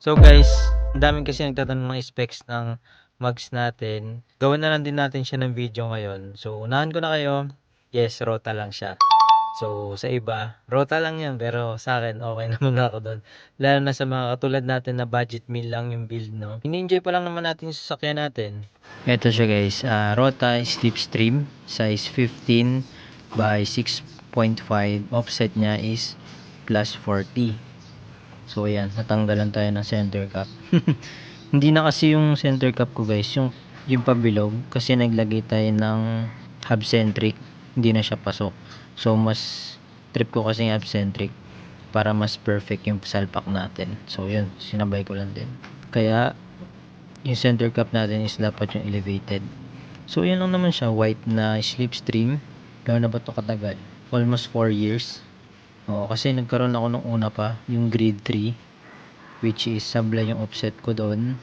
So guys, ang daming kasi nagtatanong ng specs ng mugs natin. Gawin na lang din natin siya ng video ngayon. So, unahan ko na kayo. Yes, Rota lang siya. So, sa iba, Rota lang yan. Pero sa akin, okay naman ako doon. Lalo na sa mga katulad natin na budget meal lang yung build, no? Ini-enjoy pa lang naman natin yung sasakyan natin. Ito siya guys. Rota Slipstream. Size 15 by 6.5. Offset niya is plus 40. So ayan, natanggalan tayo ng center cap. Hindi na kasi yung center cap ko guys, yung pabilog kasi naglagay tayo ng hub centric, hindi na siya pasok. So mas trip ko kasi yung hub centric para mas perfect yung salpak natin. So yun, sinabay ko lang din. Kaya yung center cap natin is dapat yung elevated. So yun lang naman siya, white na slipstream. Gano'n na ba ito katagal? Almost 4 years. Oo, kasi nagkaroon ako nung una pa, yung grade 3, which is sablay yung offset ko doon.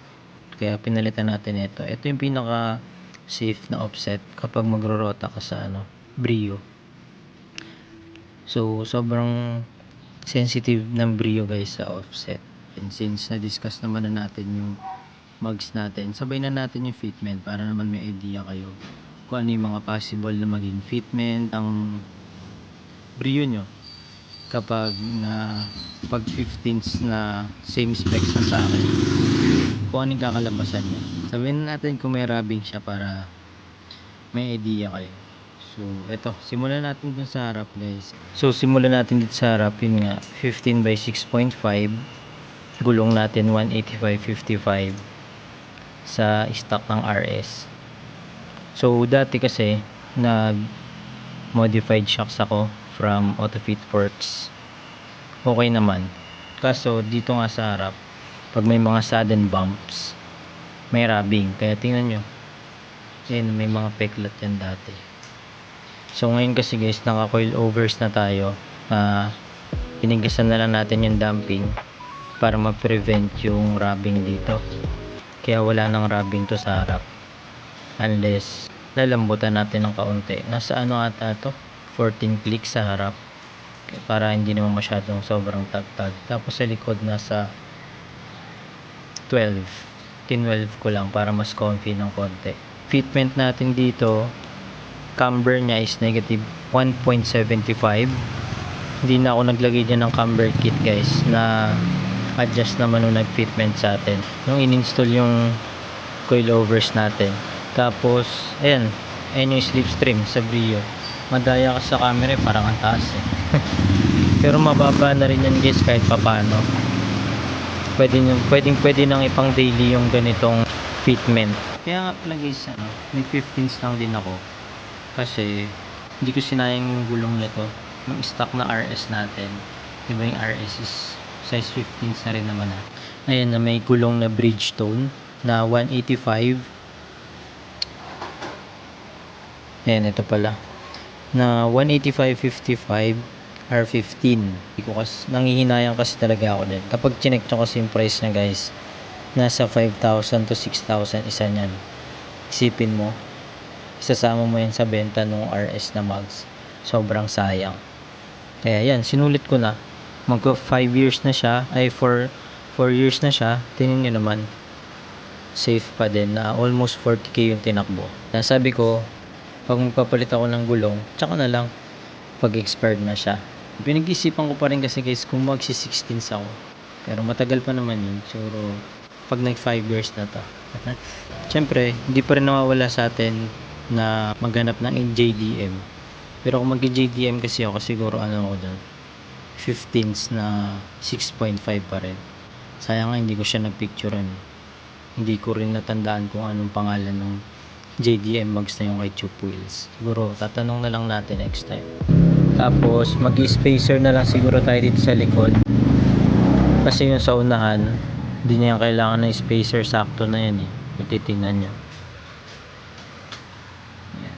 Kaya pinalitan natin ito. Ito yung pinaka safe na offset kapag magro-rota ka sa Brio. So, sobrang sensitive ng Brio guys sa offset. And since na-discuss naman na natin yung mugs natin, sabay na natin yung fitment para naman may idea kayo kung ano yung mga possible na maging fitment ang Brio nyo kapag pag 15s na same specs na sa akin, kung anong kakalabasan niya. Sabihin na natin kung may rubbing siya para may idea kayo. So eto, simulan natin dun sa harap guys. So simulan natin dito sa harap, yun nga 15 by 6.5, gulong natin 185/55 sa stock ng RS. So dati kasi nag modified shocks ako from Autofit Works. Okay naman. Kaso dito nga sa harap, pag may mga sudden bumps, may rubbing. Kaya tingnan nyo. Ayan, may mga peklat yan dati. So ngayon kasi guys, naka coil overs na tayo. Pinigasan na lang natin yung damping para ma-prevent yung rubbing dito. Kaya wala nang rubbing to sa harap. Unless lalambutan natin ng kaunti. Nasa ata to? 14 clicks sa harap para hindi naman masyadong sobrang tagtag. Tapos sa likod nasa 12 ko lang para mas comfy ng konti. Fitment natin dito, camber niya is negative 1.75. Hindi na ako naglagay dyan ng camber kit guys, na adjust naman nung nag-fitment sa atin nung in-install yung coilovers natin. Tapos ayan yung slipstream sa Brio. Madaya ka sa camera, parang ang taas pero mababa na rin yan guys kahit papano. Pwedeng nang ipang daily yung ganitong fitment. Kaya nga pala guys, may 15s lang din ako kasi hindi ko sinayang yung gulong nito, yung stock na RS natin. Diba yung RS is size 15s na rin naman ayan na may gulong na Bridgestone na 185. ayan, ito pala na 185/55 R15. Nangihinayang kasi talaga ako din. Kapag chinek nyo kasi yung price na guys, nasa 5,000 to 6,000 isa nyan. Isipin mo, isasama mo yan sa benta ng RS na mugs. Sobrang sayang. Kaya yan, sinulit ko na. Magko 5 years na siya, ay 4 years na siya. Tingnan nyo naman, safe pa din na almost 40k yung tinakbo. Kaya sabi ko, pag magpapalit ako ng gulong, tsaka na lang pag expired na siya. Pinag-isipan ko pa rin kasi guys kung magsi-16s ako, pero matagal pa naman yun. Siguro pag nag 5 years na to. Syempre hindi pa rin nawawala sa atin na maghanap ng JDM. Pero kung mag-JDM kasi ako, siguro ako doon 15s na 6.5 pa rin. Sayang nga hindi ko siya nagpicturean. Hindi ko rin natandaan kung anong pangalan ng JDM mugs na yung kay Tube Wheels. Siguro tatanong na lang natin next time. Tapos mag-spacer na lang siguro tayo dito sa likod, kasi yung sa unahan hindi niya kailangan ng spacer, sakto na yan kung titingnan nyo. Yan.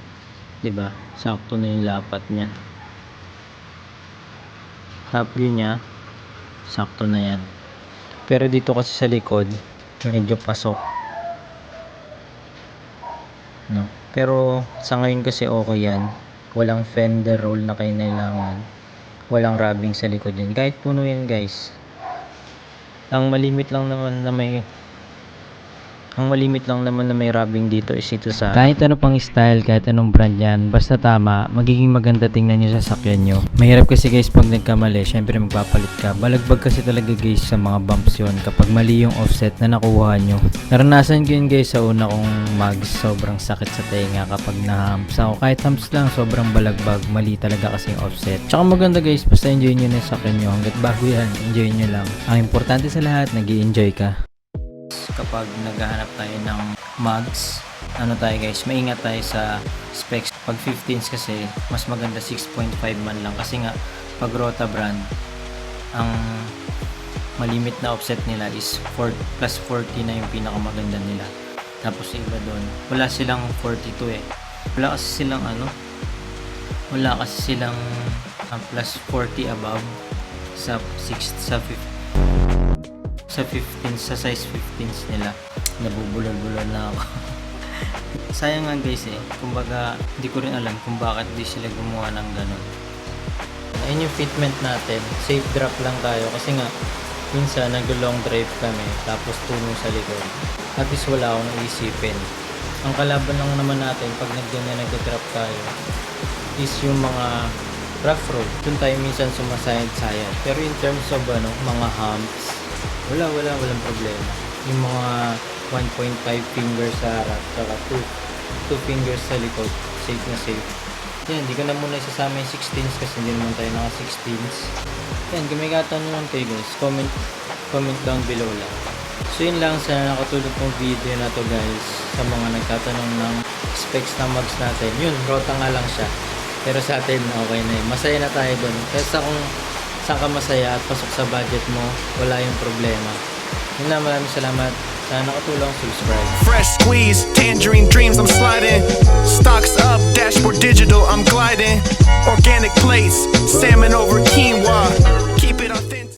Diba? Sakto na yung lapat niya. Top view niya sakto na yan. Pero dito kasi sa likod medyo pasok, no? Pero sa ngayon kasi okay yan. Walang fender roll na kailangan. Walang rubbing sa likod yan. Kahit puno yan guys. Ang malimit lang naman na may rubbing dito is ito sa kahit ano pang style, kahit anong brand yan, basta tama, magiging maganda tingnan nyo sa sasakyan nyo. Mahirap kasi guys pag nagkamali, syempre magpapalit ka. Balagbag kasi talaga guys sa mga bumps yun kapag mali yung offset na nakuha nyo. Naranasan ko yun guys sa una kong mags, sobrang sakit sa tenga kapag na-humps ako. Kahit humps lang, sobrang balagbag, mali talaga kasi yung offset. Tsaka maganda guys, basta enjoy nyo na yung sasakyan nyo. Hanggat bago yan, enjoy nyo lang. Ang importante sa lahat, nag-i-enjoy ka. Kapag naghahanap tayo ng mugs, ano tayo guys, maingat tayo sa specs. Pag 15s kasi, mas maganda 6.5 man lang. Kasi nga, pag Rota brand, ang malimit na offset nila is plus 40 na yung pinakamaganda nila. Tapos iba doon, wala silang 42 eh. Wala kasi silang plus 40 above sa 15 sa size 15s nila. Nabubulol-bulol na ako. Sayang nga guys kumbaga hindi ko rin alam kung bakit di sila gumawa ng ganun. Ayun yung fitment natin, safe drop lang tayo kasi nga minsan nag-long drive kami tapos tunong sa likod. At least wala akong isipin. Ang kalaban lang naman natin pag nag-drop tayo is yung mga rough road. Doon tayo minsan sumasayad-sayad. Pero in terms of mga humps, walang problema. Yung mga 1.5 fingers sa harap, saka 2 fingers sa likod, safe na safe. Yan, hindi ko na muna isasama yung 16s kasi hindi naman tayo naka 16s. Yan, gumigatan nyo lang kayo guys. Comment down below lang. So yun lang, sana nakatulog tong video na to guys. Sa mga nagtatanong ng specs ng mugs natin. Yun, Rota nga lang siya. Pero sa atin, okay na yun. Masaya na tayo dun. Kaya kung saan ka masaya at pasok sa budget mo, wala yung problema. Yun lang, maraming salamat. Sana nakatulong, subscribe. Fresh squeeze, tangerine dreams, I'm sliding. Stocks up, dashboard digital, I'm gliding. Organic plates, salmon over quinoa. Keep it authentic.